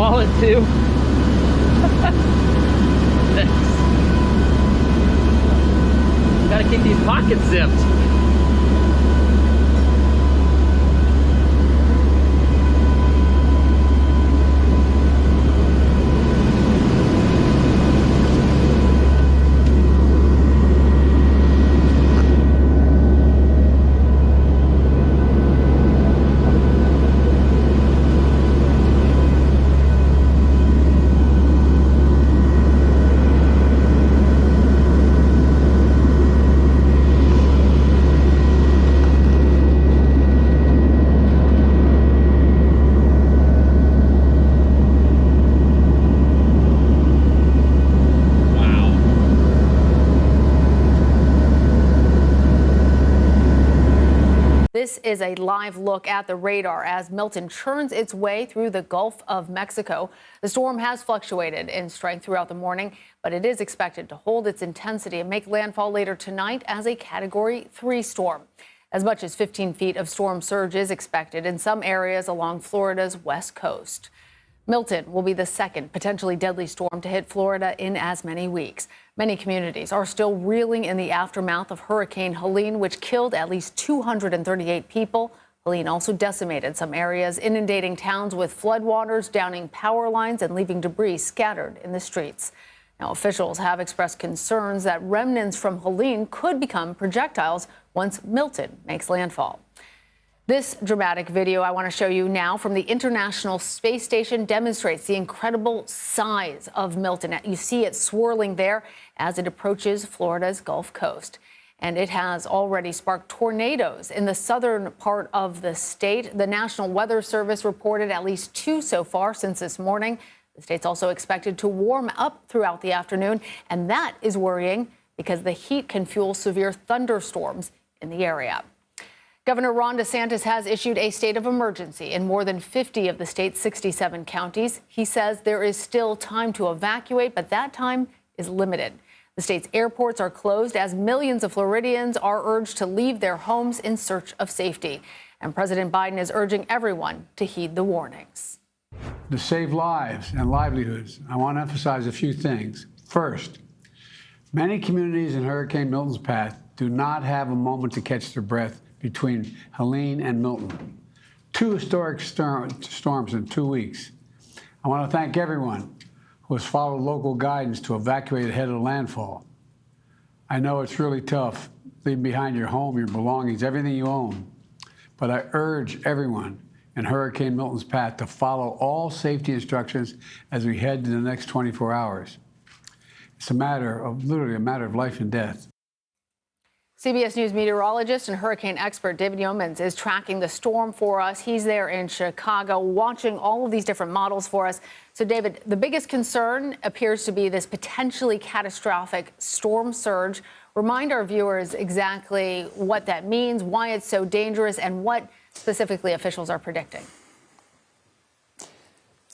wallet too. Gotta keep these pockets zipped. This is a live look at the radar as Milton churns its way through the Gulf of Mexico. The storm has fluctuated in strength throughout the morning, but it is expected to hold its intensity and make landfall later tonight as a Category 3 storm. As much as 15 feet of storm surge is expected in some areas along Florida's west coast. Milton will be the second potentially deadly storm to hit Florida in as many weeks. Many communities are still reeling in the aftermath of Hurricane Helene, which killed at least 238 people. Helene also decimated some areas, inundating towns with floodwaters, downing power lines, and leaving debris scattered in the streets. Now, officials have expressed concerns that remnants from Helene could become projectiles once Milton makes landfall. This dramatic video I want to show you now from the International Space Station demonstrates the incredible size of Milton. You see it swirling there as it approaches Florida's Gulf Coast. And it has already sparked tornadoes in the southern part of the state. The National Weather Service reported at least 2 so far since this morning. The state's also expected to warm up throughout the afternoon, and that is worrying because the heat can fuel severe thunderstorms in the area. Governor Ron DeSantis has issued a state of emergency in more than 50 of the state's 67 counties. He says there is still time to evacuate, but that time is limited. The state's airports are closed as millions of Floridians are urged to leave their homes in search of safety. And President Biden is urging everyone to heed the warnings. To save lives and livelihoods, I want to emphasize a few things. First, many communities in Hurricane Milton's path do not have a moment to catch their breath between Helene and Milton. 2 historic storms in 2 weeks. I want to thank everyone who has followed local guidance to evacuate ahead of landfall. I know it's really tough leaving behind your home, your belongings, everything you own. But I urge everyone in Hurricane Milton's path to follow all safety instructions as we head to the next 24 hours. It's literally a matter of life and death. CBS News meteorologist and hurricane expert David Yeomans is tracking the storm for us. He's there in Chicago watching all of these different models for us. So, David, the biggest concern appears to be this potentially catastrophic storm surge. Remind our viewers exactly what that means, why it's so dangerous, and what specifically officials are predicting.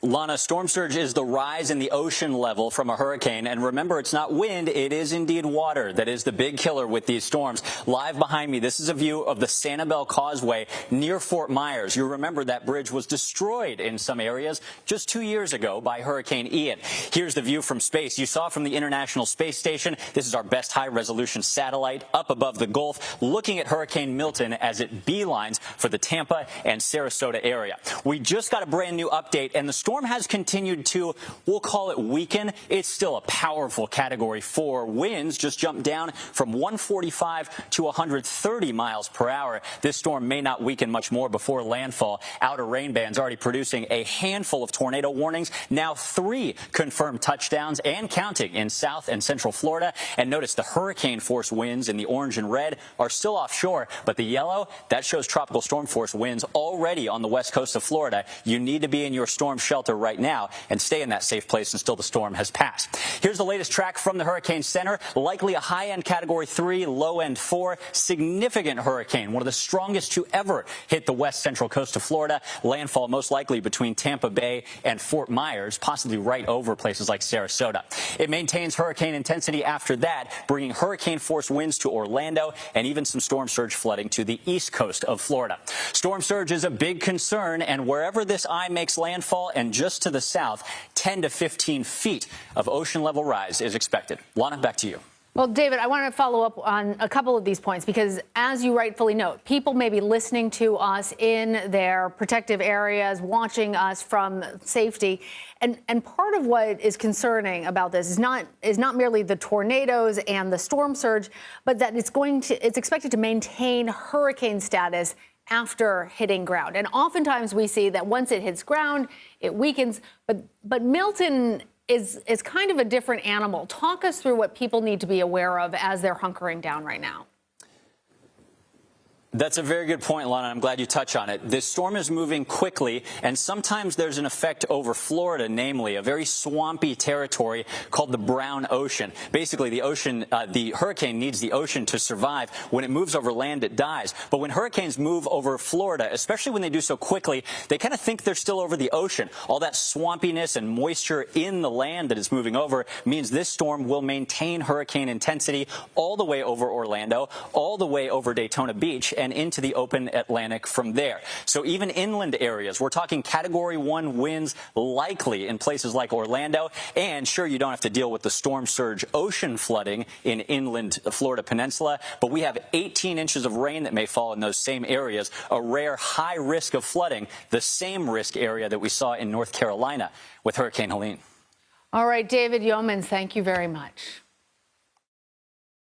Lana, storm surge is the rise in the ocean level from a hurricane. And remember, it's not wind, it is indeed water that is the big killer with these storms. Live behind me, this is a view of the Sanibel Causeway near Fort Myers. You remember that bridge was destroyed in some areas just 2 years ago by Hurricane Ian. Here's the view from space. You saw from the International Space Station. This is our best high-resolution satellite up above the Gulf, looking at Hurricane Milton as it beelines for the Tampa and Sarasota area. We just got a brand new update, and the storm has continued to, we'll call it weaken. It's still a powerful Category 4. Winds just jumped down from 145 to 130 miles per hour. This storm may not weaken much more before landfall. Outer rain bands already producing a handful of tornado warnings. Now 3 confirmed touchdowns and counting in South and Central Florida. And notice the hurricane force winds in the orange and red are still offshore, but the yellow, that shows tropical storm force winds already on the west coast of Florida. You need to be in your storm shelter right now and stay in that safe place until the storm has passed. Here's the latest track from the Hurricane Center. Likely a high-end Category 3, low-end 4. Significant hurricane, one of the strongest to ever hit the west central coast of Florida. Landfall most likely between Tampa Bay and Fort Myers, possibly right over places like Sarasota. It maintains hurricane intensity after that, bringing hurricane-force winds to Orlando and even some storm surge flooding to the east coast of Florida. Storm surge is a big concern, and wherever this eye makes landfall and and just to the south, 10 to 15 feet of ocean level rise is expected. Lana, back to you. Well, David, I want to follow up on a couple of these points because, as you rightfully note, people may be listening to us in their protective areas, watching us from safety. And part of what is concerning about this is not merely the tornadoes and the storm surge, but that it's expected to maintain hurricane status after hitting ground. And oftentimes we see that once it hits ground, it weakens. But Milton is kind of a different animal. Talk us through what people need to be aware of as they're hunkering down right now. That's a very good point, Lana. I'm glad you touch on it. This storm is moving quickly, and sometimes there's an effect over Florida, namely a very swampy territory called the Brown Ocean. Basically, the hurricane needs the ocean to survive. When it moves over land, it dies. But when hurricanes move over Florida, especially when they do so quickly, they kind of think they're still over the ocean. All that swampiness and moisture in the land that it's moving over means this storm will maintain hurricane intensity all the way over Orlando, all the way over Daytona Beach, and into the open Atlantic from there. So even inland areas, we're talking Category 1 winds likely in places like Orlando. And sure, you don't have to deal with the storm surge ocean flooding in inland Florida Peninsula, but we have 18 inches of rain that may fall in those same areas, a rare high risk of flooding, the same risk area that we saw in North Carolina with Hurricane Helene. All right, David Yeomans, thank you very much.